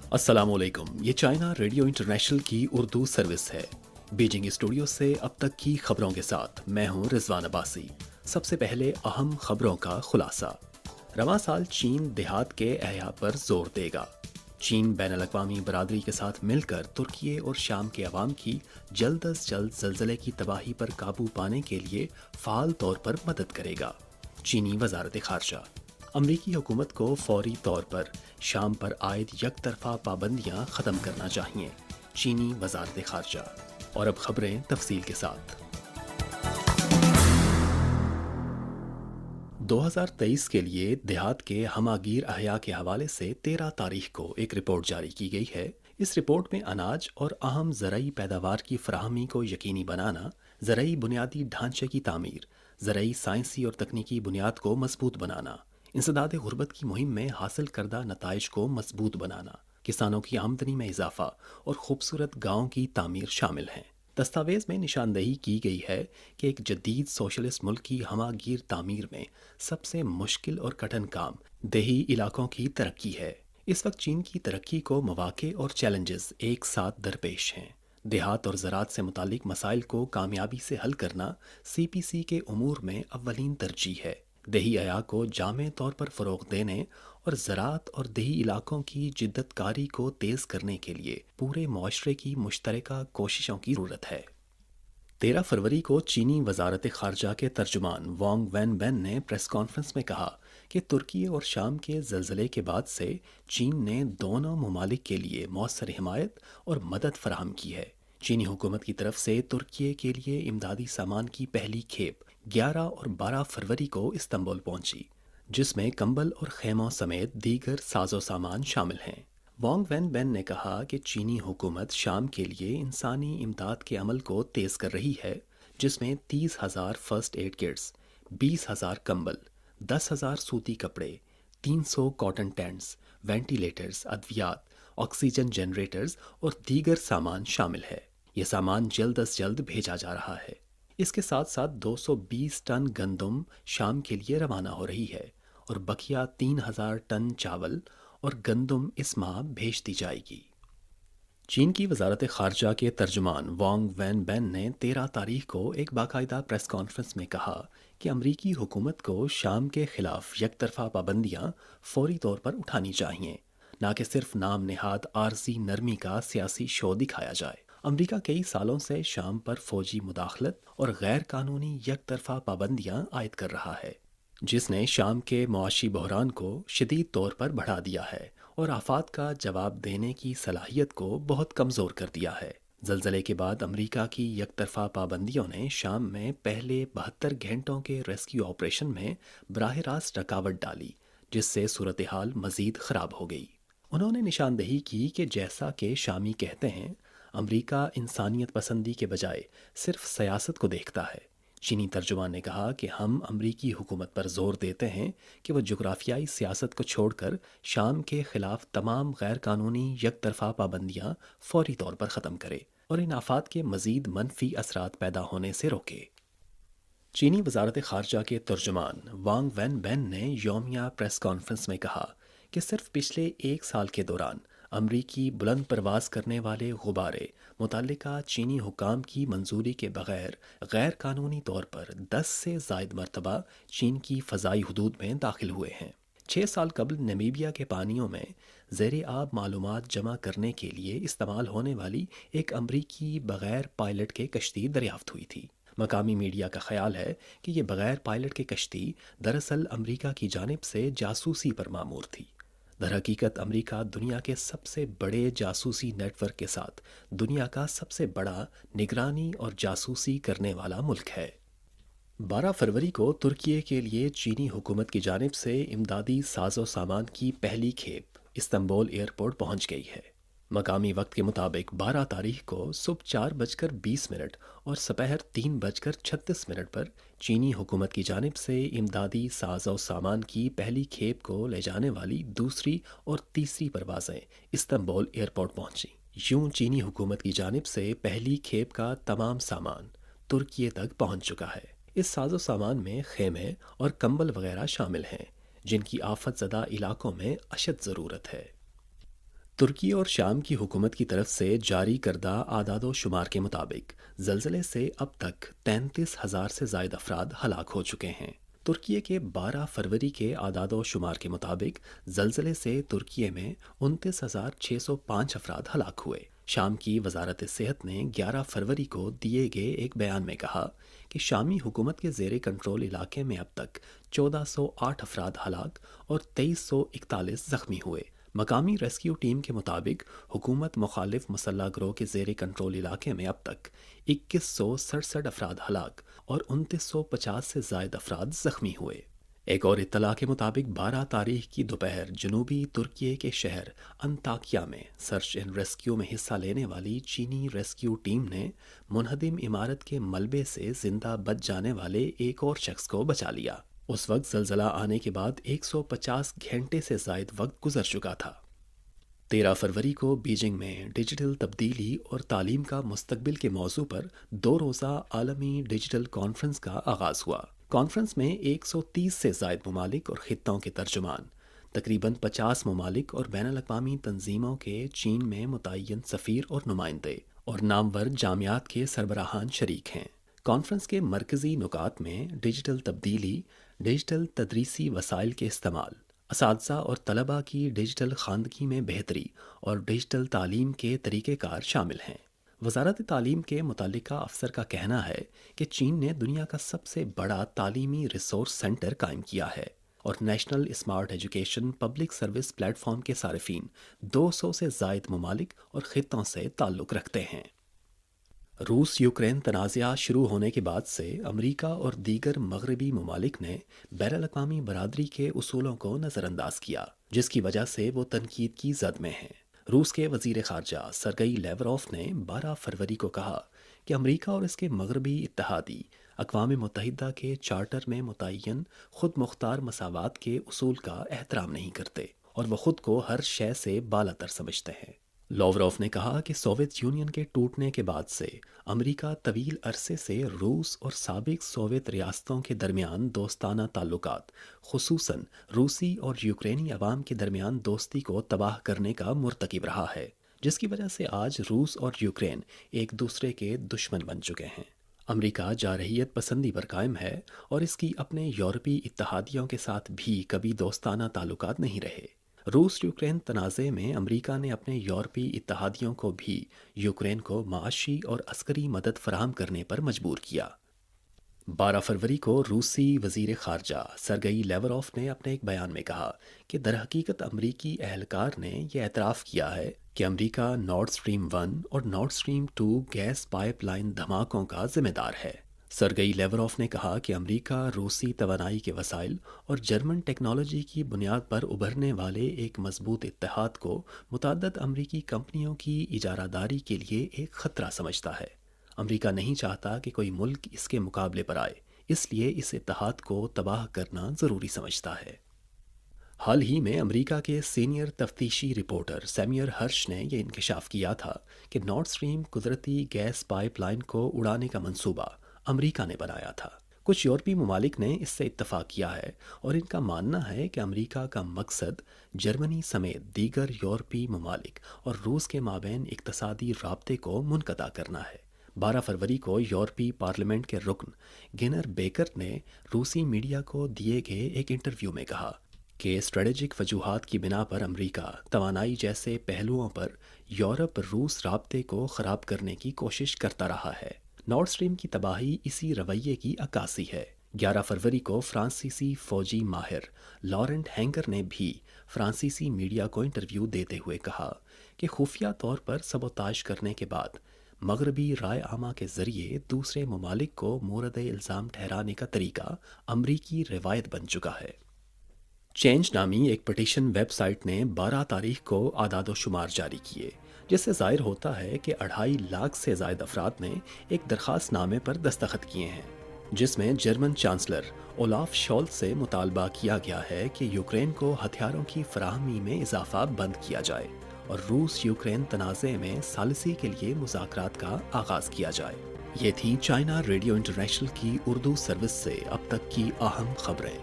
अस्सलाम वालेकुम। ये चाइना रेडियो इंटरनेशनल की उर्दू सर्विस है। बीजिंग स्टूडियो से अब तक की खबरों के साथ मैं हूं रिजवान अब्बासी। सबसे पहले अहम खबरों का खुलासा। रवां साल चीन देहात के एहया पर जोर देगा। चीन बैनुल-अक़वामी बरादरी के साथ मिलकर तुर्की और शाम के अवाम की जल्द अज जल्द ज़लज़ले की तबाही पर काबू पाने के लिए फ़ाल तौर पर मदद करेगा। चीनी वज़ारत ख़ारजा अमरीकी हुकूमत को फौरी तौर पर शाम पर आयद यक तरफा पाबंदियां ख़त्म करना चाहिए। चीनी वज़ारत ख़ारजा। और अब खबरें तफसील के साथ। 2023 के लिए देहात के हमागीर अहया के हवाले से 13 तारीख को एक रिपोर्ट जारी की गई है। इस रिपोर्ट में अनाज और अहम ज़रई पैदावार की फराहमी को यकीनी बनाना, ज़रई बुनियादी ढांचे की तामीर, ज़रई साइंसी और तकनीकी बुनियाद को मजबूत बनाना, इंसदाद गुर्बत की मुहिम में हासिल करदा नताइज को मजबूत बनाना, किसानों की आमदनी में इजाफा और खूबसूरत गाँव की तामीर शामिल हैं। दस्तावेज़ में निशानदही की गई है कि एक जदीद सोशलिस्ट मुल्क की हमागीर तामीर में सबसे मुश्किल और कठिन काम देही इलाकों की तरक्की है। इस वक्त चीन की तरक्की को मौक़े और चैलेंजेस एक साथ दरपेश हैं। देहात और ज़राअत से मुतालिक मसाइल को कामयाबी से हल करना CPC के उमूर में अव्वलीन तरजीह है। देही अया को जामे तौर पर फ़रोग़ देने और ज़राअत और देही इलाकों की जिद्दतकारी को तेज़ करने के लिए पूरे मुआशरे की मुश्तरका कोशिशों की ज़रूरत है। 13 फरवरी को चीनी वज़ारत ख़ारजा के तर्जुमान वांग वेनबेन ने प्रेस कॉन्फ्रेंस में कहा कि तुर्की और शाम के ज़लज़ले के बाद से चीन ने दोनों ममालिक के लिए मौसर हिमायत और मदद फराहम की है। चीनी हुकूमत की तरफ से तुर्की के लिए इमदादी सामान की पहली खेप 11 और 12 फरवरी को इस्तांबुल पहुंची, जिसमें कंबल और खेमों समेत दीगर साजो सामान शामिल हैं। वांग वेनबेन ने कहा कि चीनी हुकूमत शाम के लिए इंसानी इमदाद के अमल को तेज़ कर रही है, जिसमें 30,000 फर्स्ट एड किट्स, 20,000 कंबल, 10,000 सूती कपड़े, 300 कॉटन टेंट्स, वेंटिलेटर्स, अद्वियात, ऑक्सीजन जनरेटर्स और दीगर सामान शामिल है। यह सामान जल्द अज जल्द भेजा जा रहा है। इसके साथ साथ 220 टन गंदम शाम के लिए रवाना हो रही है और बकिया 3,000 टन चावल और गंदम इस माह भेज दी जाएगी। चीन की वज़ारत ख़ारजा के तर्जुमान वांग वेनबेन ने 13 तारीख को एक बाकायदा प्रेस कॉन्फ्रेंस में कहा कि अमरीकी हुकूमत को शाम के ख़िलाफ़ यक तरफा पाबंदियाँ फ़ौरी तौर पर उठानी चाहिए, ना कि सिर्फ नाम नेहाद आरजी नरमी का सियासी शो दिखाया जाए। अमरीका कई सालों से शाम पर फ़ौजी मुदाखलत और गैर कानूनी यक तरफा पाबंदियाँ आयद कर रहा है, जिसने शाम के मुआशी बहरान को शदीद तौर पर बढ़ा दिया है और आफात का जवाब देने की सलाहियत को बहुत कमज़ोर कर दिया है। ज़लज़ले के बाद अमरीका की यक तरफा पाबंदियों ने शाम में पहले 72 घंटों के रेस्क्यू ऑपरेशन में बराह रास्त रुकावट डाली, जिससे सूरत हाल मज़ीद ख़राब हो गई। उन्होंने निशानदही की कि जैसा कि शामी कहते हैं, अमरीका इंसानियत पसंदी के बजाय सिर्फ सियासत को देखता है। चीनी तर्जुमान ने कहा कि हम अमरीकी हुकूमत पर जोर देते हैं कि वह जोग्राफियाई सियासत को छोड़कर शाम के ख़िलाफ़ तमाम गैर कानूनी यक तरफा पाबंदियाँ फौरी तौर पर ख़त्म करे और इन आफात के मज़ीद मनफी असरात पैदा होने से रोके। चीनी वज़ारत ख़ारजा के तर्जुमान वांग वेनबेन ने यौमिया प्रेस कॉन्फ्रेंस में कहा कि सिर्फ पिछले एक साल के दौरान अमरीकी बुलंद परवाज़ करने वाले गुब्बारे मुतल्लिका चीनी हुकाम की मंजूरी के बगैर गैर कानूनी तौर पर 10 से ज़ायद मरतबा चीन की फ़ज़ाई हदूद में दाखिल हुए हैं। 6 साल कबल नमीबिया के पानियों में ज़ेरे आब मालूमात जमा करने के लिए इस्तेमाल होने वाली एक अमरीकी बगैर पायलट के कश्ती दरियाफ्त हुई थी। मकामी मीडिया का ख्याल है कि ये बगैर पायलट की कश्ती दरअसल अमरीका की जानिब से जासूसी पर मामूर थी। दरहकीकत अमरीका दुनिया के सबसे बड़े जासूसी नेटवर्क के साथ दुनिया का सबसे बड़ा निगरानी और जासूसी करने वाला मुल्क है। 12 फरवरी को तुर्की के लिए चीनी हुकूमत की जानिब से इमदादी साजो सामान की पहली खेप इस्तांबुल एयरपोर्ट पहुंच गई है। मकामी वक्त के मुताबिक 12 तारीख को सुबह 4:20 और सपहर 3:36 पर चीनी हुकूमत की जानिब से इमदादी साजो सामान की पहली खेप को ले जाने वाली दूसरी और तीसरी परवाज़ें इस्तांबुल एयरपोर्ट पहुंची। यूं चीनी हुकूमत की जानिब से पहली खेप का तमाम सामान तुर्की तक पहुंच चुका है। इस साजो सामान में खेमे और कंबल वगैरह शामिल हैं, जिनकी आफत ज़दा इलाकों में अशद ज़रूरत है। ترکی اور شام کی حکومت کی طرف سے جاری کردہ اعداد و شمار کے مطابق زلزلے سے اب تک 33,000 سے زائد افراد ہلاک ہو چکے ہیں۔ ترکی کے 12 فروری کے اعداد و شمار کے مطابق زلزلے سے ترکی میں 29,605 افراد ہلاک ہوئے۔ شام کی وزارت صحت نے 11 فروری کو دیے گئے ایک بیان میں کہا کہ شامی حکومت کے زیر کنٹرول علاقے میں اب تک 1408 افراد ہلاک اور 2341 زخمی ہوئے۔ مقامی ریسکیو ٹیم کے مطابق حکومت مخالف مسلح گروہ کے زیر کنٹرول علاقے میں اب تک 2167 افراد ہلاک اور 2950 سے زائد افراد زخمی ہوئے۔ ایک اور اطلاع کے مطابق 12 تاریخ کی دوپہر جنوبی ترکی کے شہر انطاکیہ میں سرچ اینڈ ریسکیو میں حصہ لینے والی چینی ریسکیو ٹیم نے منہدم عمارت کے ملبے سے زندہ بچ جانے والے ایک اور شخص کو بچا لیا۔ اس وقت زلزلہ آنے کے بعد 150 گھنٹے سے زائد وقت گزر چکا تھا۔ 13 فروری کو بیجنگ میں ڈیجیٹل تبدیلی اور تعلیم کا مستقبل کے موضوع پر 2 روزہ عالمی ڈیجیٹل کانفرنس کا آغاز ہوا۔ کانفرنس میں 130 سے زائد ممالک اور خطوں کے ترجمان، تقریباً 50 ممالک اور بین الاقوامی تنظیموں کے چین میں متعین سفیر اور نمائندے اور نامور جامعات کے سربراہان شریک ہیں۔ کانفرنس کے مرکزی نکات میں ڈیجیٹل تبدیلی، ڈیجیٹل تدریسی وسائل کے استعمال، اساتذہ اور طلباء کی ڈیجیٹل خواندگی میں بہتری اور ڈیجیٹل تعلیم کے طریقہ کار شامل ہیں۔ وزارت تعلیم کے متعلقہ افسر کا کہنا ہے کہ چین نے دنیا کا سب سے بڑا تعلیمی ریسورس سینٹر قائم کیا ہے اور national smart education public service plate form کے صارفین 200 سے زائد ممالک اور خطوں سے تعلق رکھتے ہیں۔ روس یوکرین تنازعہ شروع ہونے کے بعد سے امریکہ اور دیگر مغربی ممالک نے بین الاقوامی برادری کے اصولوں کو نظر انداز کیا، جس کی وجہ سے وہ تنقید کی زد میں ہیں۔ روس کے وزیر خارجہ سرگئی لیوروف نے 12 فروری کو کہا کہ امریکہ اور اس کے مغربی اتحادی اقوام متحدہ کے چارٹر میں متعین خود مختار مساوات کے اصول کا احترام نہیں کرتے اور وہ خود کو ہر شے سے بالاتر سمجھتے ہیں۔ لاوروف نے کہا کہ سوویت یونین کے ٹوٹنے کے بعد سے امریکہ طویل عرصے سے روس اور سابق سوویت ریاستوں کے درمیان دوستانہ تعلقات، خصوصاً روسی اور یوکرینی عوام کے درمیان دوستی کو تباہ کرنے کا مرتکب رہا ہے، جس کی وجہ سے آج روس اور یوکرین ایک دوسرے کے دشمن بن چکے ہیں۔ امریکہ جارحیت پسندی پر قائم ہے اور اس کی اپنے یورپی اتحادیوں کے ساتھ بھی کبھی دوستانہ تعلقات نہیں رہے۔ روس یوکرین تنازع میں امریکہ نے اپنے یورپی اتحادیوں کو بھی یوکرین کو معاشی اور عسکری مدد فراہم کرنے پر مجبور کیا۔ 12 فروری کو روسی وزیر خارجہ سرگئی لیوروف نے اپنے ایک بیان میں کہا کہ درحقیقت امریکی اہلکار نے یہ اعتراف کیا ہے کہ امریکہ نارڈ سٹریم 1 اور نارڈ سٹریم 2 گیس پائپ لائن دھماکوں کا ذمہ دار ہے۔ سرگئی لیوروف نے کہا کہ امریکہ روسی توانائی کے وسائل اور جرمن ٹیکنالوجی کی بنیاد پر ابھرنے والے ایک مضبوط اتحاد کو متعدد امریکی کمپنیوں کی اجارہ داری کے لیے ایک خطرہ سمجھتا ہے۔ امریکہ نہیں چاہتا کہ کوئی ملک اس کے مقابلے پر آئے، اس لیے اس اتحاد کو تباہ کرنا ضروری سمجھتا ہے۔ حال ہی میں امریکہ کے سینئر تفتیشی رپورٹر سیمیور ہرش نے یہ انکشاف کیا تھا کہ نارڈ سٹریم قدرتی گیس پائپ لائن کو اڑانے کا منصوبہ امریکہ نے بنایا تھا۔ کچھ یورپی ممالک نے اس سے اتفاق کیا ہے اور ان کا ماننا ہے کہ امریکہ کا مقصد جرمنی سمیت دیگر یورپی ممالک اور روس کے مابین اقتصادی رابطے کو منقطع کرنا ہے۔ 12 فروری کو یورپی پارلیمنٹ کے رکن گینر بیکر نے روسی میڈیا کو دیے گئے ایک انٹرویو میں کہا کہ اسٹریٹجک وجوہات کی بنا پر امریکہ توانائی جیسے پہلوؤں پر یورپ روس رابطے کو خراب کرنے کی کوشش کرتا رہا ہے۔ نارڈ سٹریم کی تباہی اسی رویے کی عکاسی ہے۔ 11 فروری کو فرانسیسی فوجی ماہر لارنٹ ہینگر نے بھی فرانسیسی میڈیا کو انٹرویو دیتے ہوئے کہا کہ خفیہ طور پر سبوتاژ کرنے کے بعد مغربی رائے عامہ کے ذریعے دوسرے ممالک کو مورد الزام ٹھہرانے کا طریقہ امریکی روایت بن چکا ہے۔ چینج نامی ایک پٹیشن ویب سائٹ نے 12 تاریخ کو اعداد و شمار جاری کیے، جس سے ظاہر ہوتا ہے کہ 2.5 لاکھ سے زائد افراد نے ایک درخواست نامے پر دستخط کیے ہیں، جس میں جرمن چانسلر اولاف شولز سے مطالبہ کیا گیا ہے کہ یوکرین کو ہتھیاروں کی فراہمی میں اضافہ بند کیا جائے اور روس یوکرین تنازع میں ثالثی کے لیے مذاکرات کا آغاز کیا جائے۔ یہ تھی چائنا ریڈیو انٹرنیشنل کی اردو سروس سے اب تک کی اہم خبریں۔